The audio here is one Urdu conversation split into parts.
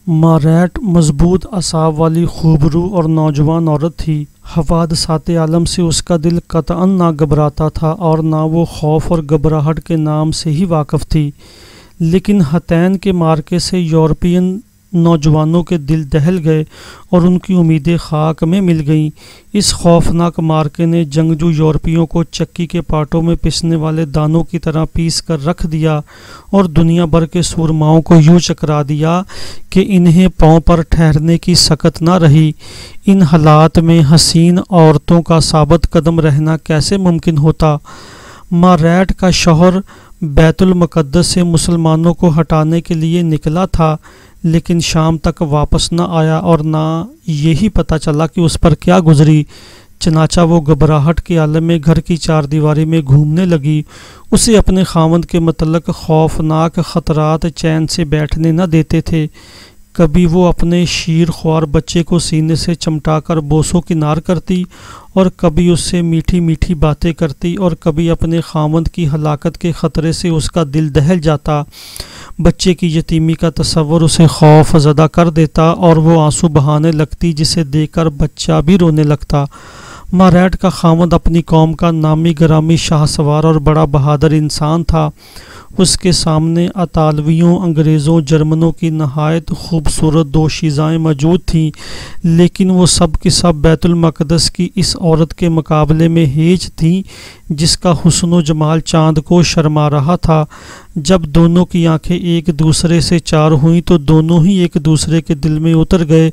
ماریٹ مضبوط اعصاب والی خوبرو اور نوجوان عورت تھی۔ حوادثات عالم سے اس کا دل قطعاً نہ گھبراتا تھا اور نہ وہ خوف اور گھبراہٹ کے نام سے ہی واقف تھی، لیکن حطین کے معرکے سے یورپین نوجوانوں کے دل دہل گئے اور ان کی امیدیں خاک میں مل گئیں۔ اس خوفناک معرکے نے جنگجو یورپیوں کو چکی کے پاٹوں میں پسنے والے دانوں کی طرح پیس کر رکھ دیا اور دنیا بھر کے سورماؤں کو یوں چکرا دیا کہ انہیں پاؤں پر ٹھہرنے کی سکت نہ رہی۔ ان حالات میں حسین عورتوں کا ثابت قدم رہنا کیسے ممکن ہوتا؟ ماریٹ کا شوہر بیت المقدس سے مسلمانوں کو ہٹانے کے لیے نکلا تھا، لیکن شام تک واپس نہ آیا اور نہ یہی پتہ چلا کہ اس پر کیا گزری۔ چنانچہ وہ گھبراہٹ کے عالم میں گھر کی چار دیواری میں گھومنے لگی۔ اسے اپنے خاوند کے متعلق خوفناک خطرات چین سے بیٹھنے نہ دیتے تھے۔ کبھی وہ اپنے شیر خوار بچے کو سینے سے چمٹا کر بوسو کنار کرتی اور کبھی اس سے میٹھی میٹھی باتیں کرتی اور کبھی اپنے خاوند کی ہلاکت کے خطرے سے اس کا دل دہل جاتا۔ بچے کی یتیمی کا تصور اسے خوف زدہ کر دیتا اور وہ آنسو بہانے لگتی، جسے دیکھ کر بچہ بھی رونے لگتا۔ ماریٹ کا خاوند اپنی قوم کا نامی گرامی شاہ سوار اور بڑا بہادر انسان تھا۔ اس کے سامنے اطالویوں، انگریزوں، جرمنوں کی نہایت خوبصورت دوشیزائیں موجود تھیں، لیکن وہ سب کی سب بیت المقدس کی اس عورت کے مقابلے میں ہیج تھیں جس کا حسن و جمال چاند کو شرما رہا تھا۔ جب دونوں کی آنکھیں ایک دوسرے سے چار ہوئیں تو دونوں ہی ایک دوسرے کے دل میں اتر گئے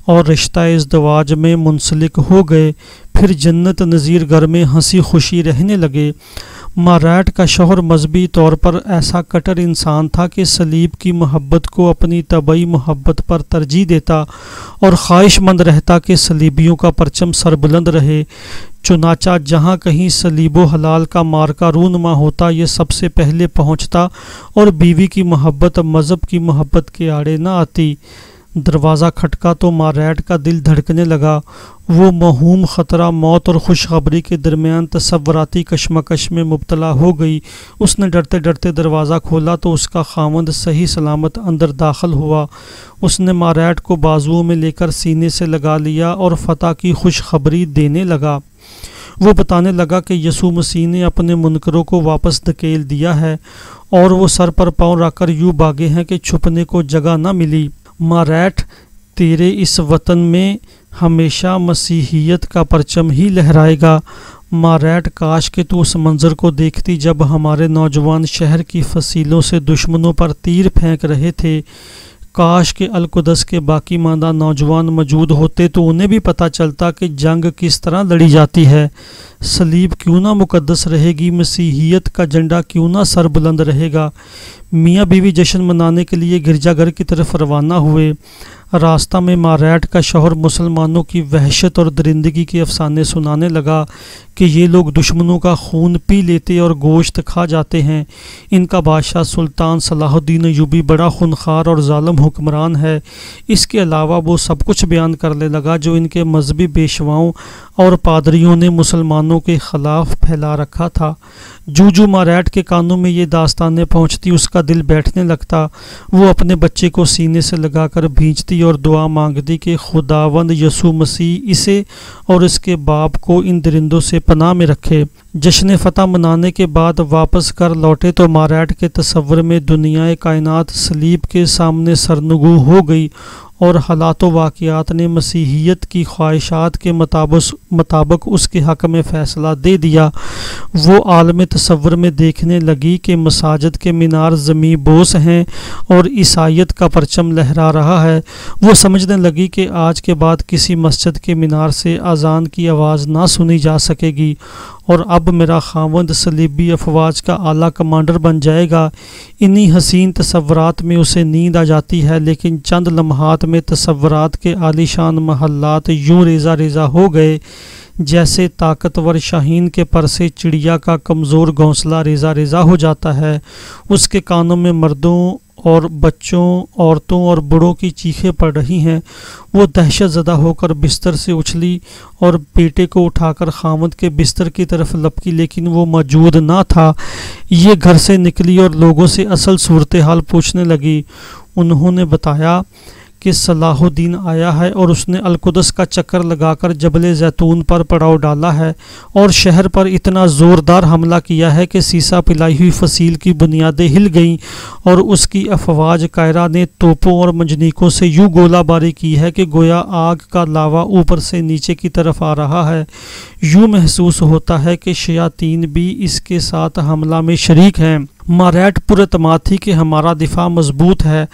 اور رشتہ ازدواج میں منسلک ہو گئے۔ پھر جنت نظیر گھر میں ہنسی خوشی رہنے لگے۔ ماریٹ کا شوہر مذہبی طور پر ایسا کٹر انسان تھا کہ صلیب کی محبت کو اپنی طبعی محبت پر ترجیح دیتا اور خواہش مند رہتا کہ صلیبیوں کا پرچم سربلند رہے۔ چنانچہ جہاں کہیں صلیب و حلال کا مارکا رونما ہوتا، یہ سب سے پہلے پہنچتا اور بیوی کی محبت مذہب کی محبت کے آڑے نہ آتی۔ دروازہ کھٹکا تو ماریٹ کا دل دھڑکنے لگا۔ وہ موہوم خطرہ موت اور خوشخبری کے درمیان تصوراتی کشمکش میں مبتلا ہو گئی۔ اس نے ڈرتے ڈرتے دروازہ کھولا تو اس کا خاوند صحیح سلامت اندر داخل ہوا۔ اس نے ماریٹ کو بازوؤں میں لے کر سینے سے لگا لیا اور فتح کی خوشخبری دینے لگا۔ وہ بتانے لگا کہ یسوع مسیح نے اپنے منکروں کو واپس دھکیل دیا ہے اور وہ سر پر پاؤں رکھ کر یوں بھاگے ہیں کہ چھپنے کو جگہ نہ ملی۔ ماریٹ، تیرے اس وطن میں ہمیشہ مسیحیت کا پرچم ہی لہرائے گا۔ ماریٹ، کاش کہ تو اس منظر کو دیکھتی جب ہمارے نوجوان شہر کی فصیلوں سے دشمنوں پر تیر پھینک رہے تھے۔ کاش کہ القدس کے باقی ماندہ نوجوان موجود ہوتے تو انہیں بھی پتہ چلتا کہ جنگ کس طرح لڑی جاتی ہے۔ صلیب کیوں نہ مقدس رہے گی، مسیحیت کا جھنڈا کیوں نہ سر بلند رہے گا۔ میاں بیوی جشن منانے کے لیے گرجا گھر کی طرف روانہ ہوئے۔ راستہ میں ماریٹ کا شوہر مسلمانوں کی وحشت اور درندگی کے افسانے سنانے لگا کہ یہ لوگ دشمنوں کا خون پی لیتے اور گوشت کھا جاتے ہیں۔ ان کا بادشاہ سلطان صلاح الدین ایوبی بڑا خونخوار اور ظالم حکمران ہے۔ اس کے علاوہ وہ سب کچھ بیان کرنے لگا جو ان کے مذہبی پیشواؤں اور پادریوں نے مسلمانوں کے خلاف پھیلا رکھا تھا۔ جو ماریٹ کے کانوں میں یہ داستانیں پہنچتی اس کا دل بیٹھنے لگتا۔ وہ اپنے بچے کو سینے سے لگا کر بھیجتی اور دعا مانگتی کہ خداوند یسوع مسیح اسے اور اس کے باپ کو ان درندوں سے پناہ میں رکھے۔ جشن فتح منانے کے بعد واپس کر لوٹے تو ماریٹ کے تصور میں دنیائے کائنات صلیب کے سامنے سرنگوں ہو گئی اور حالات و واقعات نے مسیحیت کی خواہشات کے مطابق اس کے حق میں فیصلہ دے دیا۔ وہ عالم تصور میں دیکھنے لگی کہ مساجد کے مینار زمیں بوس ہیں اور عیسائیت کا پرچم لہرا رہا ہے۔ وہ سمجھنے لگی کہ آج کے بعد کسی مسجد کے مینار سے اذان کی آواز نہ سنی جا سکے گی اور اب میرا خاوند صلیبی افواج کا اعلیٰ کمانڈر بن جائے گا۔ انہی حسین تصورات میں اسے نیند آ جاتی ہے، لیکن چند لمحات میں تصورات کے عالی شان محلات یوں ریزہ ریزہ ہو گئے جیسے طاقتور شاہین کے پر سے چڑیا کا کمزور گھونسلہ ریزہ ریزہ ہو جاتا ہے۔ اس کے کانوں میں مردوں اور بچوں، عورتوں اور بڑوں کی چیخیں پڑ رہی ہیں۔ وہ دہشت زدہ ہو کر بستر سے اچھلی اور بیٹے کو اٹھا کر خاوند کے بستر کی طرف لپکی، لیکن وہ موجود نہ تھا۔ یہ گھر سے نکلی اور لوگوں سے اصل صورتحال پوچھنے لگی۔ انہوں نے بتایا کہ صلاح الدین آیا ہے اور اس نے القدس کا چکر لگا کر جبل زیتون پر پڑاؤ ڈالا ہے اور شہر پر اتنا زوردار حملہ کیا ہے کہ سیسا پلائی ہوئی فصیل کی بنیادیں ہل گئیں اور اس کی افواج کائرہ نے توپوں اور منجنیقوں سے یوں گولہ باری کی ہے کہ گویا آگ کا لاوا اوپر سے نیچے کی طرف آ رہا ہے۔ یوں محسوس ہوتا ہے کہ شیاطین بھی اس کے ساتھ حملہ میں شریک ہیں۔ ماریٹ پر اعتماد تھی کہ ہمارا دفاع مضبوط ہے،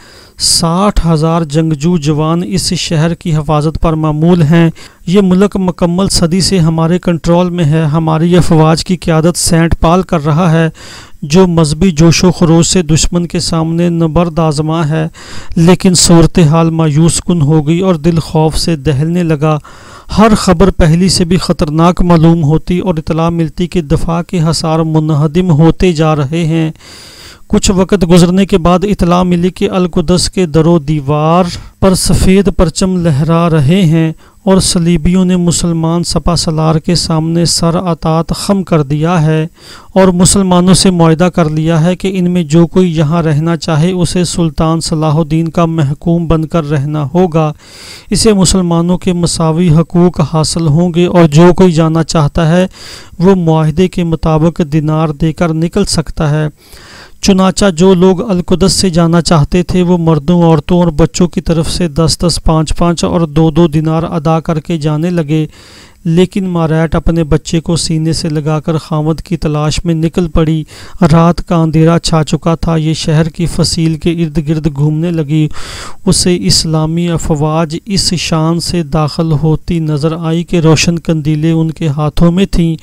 60,000 جنگجو جوان اس شہر کی حفاظت پر معمول ہیں، یہ ملک مکمل صدی سے ہمارے کنٹرول میں ہے، ہماری افواج کی قیادت سینٹ پال کر رہا ہے جو مذہبی جوش و خروش سے دشمن کے سامنے نبرد آزما ہے، لیکن صورتحال مایوس کن ہو گئی اور دل خوف سے دہلنے لگا۔ ہر خبر پہلی سے بھی خطرناک معلوم ہوتی اور اطلاع ملتی کہ دفاع کے حصار منہدم ہوتے جا رہے ہیں۔ کچھ وقت گزرنے کے بعد اطلاع ملی کہ القدس کے در و دیوار پر سفید پرچم لہرا رہے ہیں اور صلیبیوں نے مسلمان سپہ سالار کے سامنے سر عطات خم کر دیا ہے اور مسلمانوں سے معاہدہ کر لیا ہے کہ ان میں جو کوئی یہاں رہنا چاہے اسے سلطان صلاح الدین کا محکوم بن کر رہنا ہوگا، اسے مسلمانوں کے مساوی حقوق حاصل ہوں گے اور جو کوئی جانا چاہتا ہے وہ معاہدے کے مطابق دینار دے کر نکل سکتا ہے۔ چنانچہ جو لوگ القدس سے جانا چاہتے تھے وہ مردوں، عورتوں اور بچوں کی طرف سے 10 5 اور 2 دینار ادا کر کے جانے لگے، لیکن ماریٹ اپنے بچے کو سینے سے لگا کر خامد کی تلاش میں نکل پڑی۔ رات کا اندھیرا چھا چکا تھا، یہ شہر کی فصیل کے ارد گرد گھومنے لگی۔ اسے اسلامی افواج اس شان سے داخل ہوتی نظر آئی کہ روشن قندیلیں ان کے ہاتھوں میں تھیں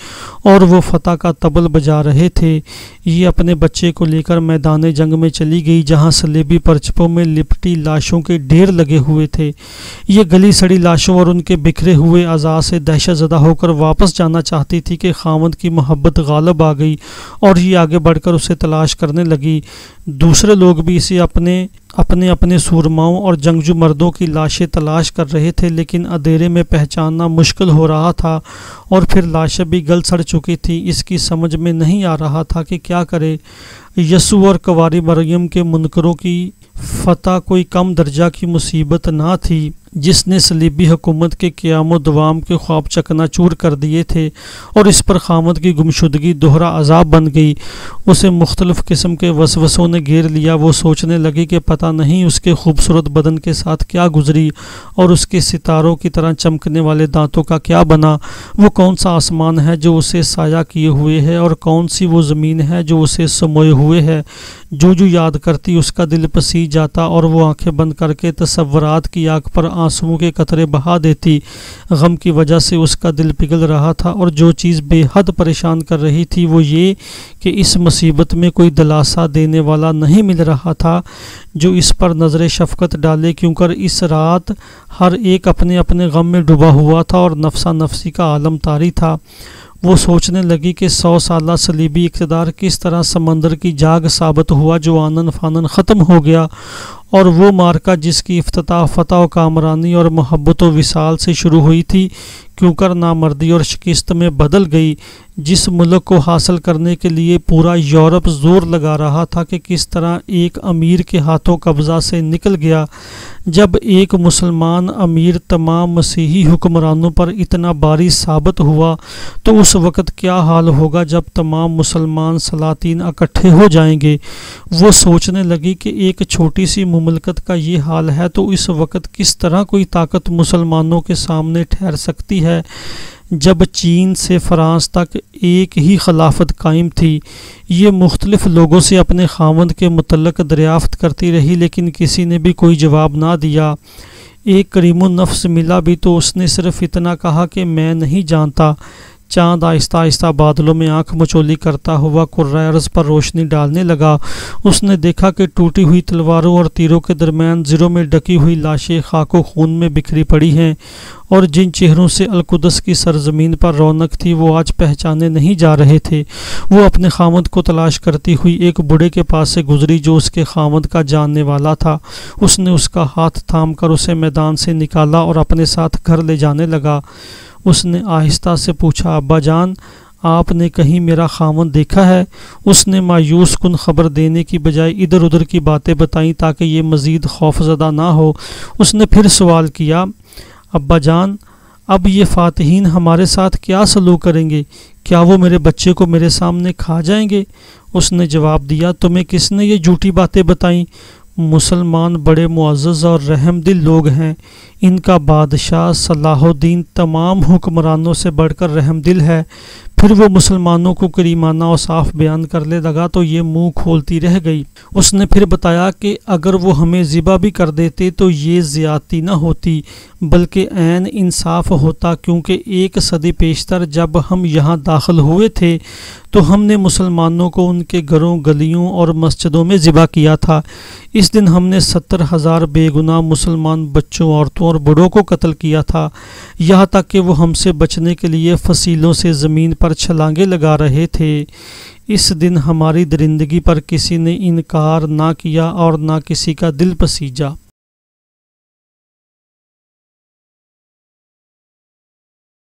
اور وہ فتح کا طبل بجا رہے تھے۔ یہ اپنے بچے کو لے کر میدان جنگ میں چلی گئی جہاں صلیبی پرچموں میں لپٹی لاشوں کے ڈھیر لگے ہوئے تھے۔ یہ گلی سڑی لاشوں اور ان کے بکھرے ہوئے اعضاء سے دہشت زدہ ہو کر واپس جانا چاہتی تھی کہ خاوند کی محبت غالب آ گئی اور یہ آگے بڑھ کر اسے تلاش کرنے لگی۔ دوسرے لوگ بھی اسے اپنے سورماؤں اور جنگجو مردوں کی لاشیں تلاش کر رہے تھے، لیکن اندھیرے میں پہچاننا مشکل ہو رہا تھا اور پھر لاشیں بھی گل سڑ چکی تھیں۔ اس کی سمجھ میں نہیں آ رہا تھا کہ کیا کرے۔ یسوع اور کنواری مریم کے منکروں کی فتح کوئی کم درجہ کی مصیبت نہ تھی جس نے صلیبی حکومت کے قیام و دوام کے خواب چکنا چور کر دیے تھے، اور اس پر خامد کی گمشدگی دوہرا عذاب بن گئی۔ اسے مختلف قسم کے وسوسوں نے گھیر لیا۔ وہ سوچنے لگی کہ پتہ نہیں اس کے خوبصورت بدن کے ساتھ کیا گزری اور اس کے ستاروں کی طرح چمکنے والے دانتوں کا کیا بنا۔ وہ کون سا آسمان ہے جو اسے سایہ کیے ہوئے ہے اور کون سی وہ زمین ہے جو اسے سموئے ہوئے ہے۔ جو یاد کرتی اس کا دل پسی جاتا اور وہ آنکھیں بند کر کے تصورات کی آگ پر آنسوؤں کے قطرے بہا دیتی۔ غم کی وجہ سے اس کا دل پگھل رہا تھا اور جو چیز بے حد پریشان کر رہی تھی وہ یہ کہ اس مصیبت میں کوئی دلاسا دینے والا نہیں مل رہا تھا جو اس پر نظر شفقت ڈالے، کیونکہ اس رات ہر ایک اپنے اپنے غم میں ڈوبا ہوا تھا اور نفسا نفسی کا عالم طاری تھا۔ وہ سوچنے لگی کہ 100 سالہ صلیبی اقتدار کس طرح سمندر کی جاگ ثابت ہوا جو آنن فانن ختم ہو گیا، اور وہ مارکا جس کی افتتاح فتح و کامرانی اور محبت و وصال سے شروع ہوئی تھی کیونکر نامردی اور شکست میں بدل گئی۔ جس ملک کو حاصل کرنے کے لیے پورا یورپ زور لگا رہا تھا کہ کس طرح ایک امیر کے ہاتھوں قبضہ سے نکل گیا۔ جب ایک مسلمان امیر تمام مسیحی حکمرانوں پر اتنا باری ثابت ہوا تو اس وقت کیا حال ہوگا جب تمام مسلمان سلاطین اکٹھے ہو جائیں گے۔ وہ سوچنے لگی کہ ایک چھوٹی سی مملکت کا یہ حال ہے تو اس وقت کس طرح کوئی طاقت مسلمانوں کے سامنے ٹھہر سکتی ہے۔ جب چین سے فرانس تک ایک ہی خلافت قائم تھی، یہ مختلف لوگوں سے اپنے خاوند کے متعلق دریافت کرتی رہی لیکن کسی نے بھی کوئی جواب نہ دیا۔ ایک کریم النفس ملا بھی تو اس نے صرف اتنا کہا کہ میں نہیں جانتا۔ چاند آہستہ آہستہ بادلوں میں آنکھ مچولی کرتا ہوا کرۂ ارض پر روشنی ڈالنے لگا۔ اس نے دیکھا کہ ٹوٹی ہوئی تلواروں اور تیروں کے درمیان زروں میں ڈکی ہوئی لاشیں خاک و خون میں بکھری پڑی ہیں، اور جن چہروں سے القدس کی سرزمین پر رونق تھی وہ آج پہچانے نہیں جا رہے تھے۔ وہ اپنے خاوند کو تلاش کرتی ہوئی ایک بوڑھے کے پاس سے گزری جو اس کے خاوند کا جاننے والا تھا۔ اس نے اس کا ہاتھ تھام کر اسے میدان سے نکالا اور اپنے ساتھ گھر لے جانے لگا۔ اس نے آہستہ سے پوچھا، ابا جان، آپ نے کہیں میرا خاوند دیکھا ہے؟ اس نے مایوس کن خبر دینے کی بجائے ادھر ادھر کی باتیں بتائیں تاکہ یہ مزید خوف زدہ نہ ہو۔ اس نے پھر سوال کیا، ابا جان، اب یہ فاتحین ہمارے ساتھ کیا سلوک کریں گے؟ کیا وہ میرے بچے کو میرے سامنے کھا جائیں گے؟ اس نے جواب دیا، تمہیں کس نے یہ جھوٹی باتیں بتائیں؟ مسلمان بڑے معزز اور رحم دل لوگ ہیں، ان کا بادشاہ صلاح الدین تمام حکمرانوں سے بڑھ کر رحم دل ہے۔ پھر وہ مسلمانوں کو کریمانہ اوصاف بیان کرنے لگا تو یہ منہ کھولتی رہ گئی۔ اس نے پھر بتایا کہ اگر وہ ہمیں ذبح بھی کر دیتے تو یہ زیادتی نہ ہوتی بلکہ عین انصاف ہوتا، کیونکہ 1 صدی پیشتر جب ہم یہاں داخل ہوئے تھے تو ہم نے مسلمانوں کو ان کے گھروں، گلیوں اور مسجدوں میں ذبح کیا تھا۔ اس دن ہم نے 70,000 بے گناہ مسلمان بچوں، عورتوں اور بڑوں کو قتل کیا تھا، یہاں تک کہ وہ ہم سے بچنے کے لیے فصیلوں سے زمین پر چھلانگیں لگا رہے تھے۔ اس دن ہماری درندگی پر کسی نے انکار نہ کیا اور نہ کسی کا دل پسیجا۔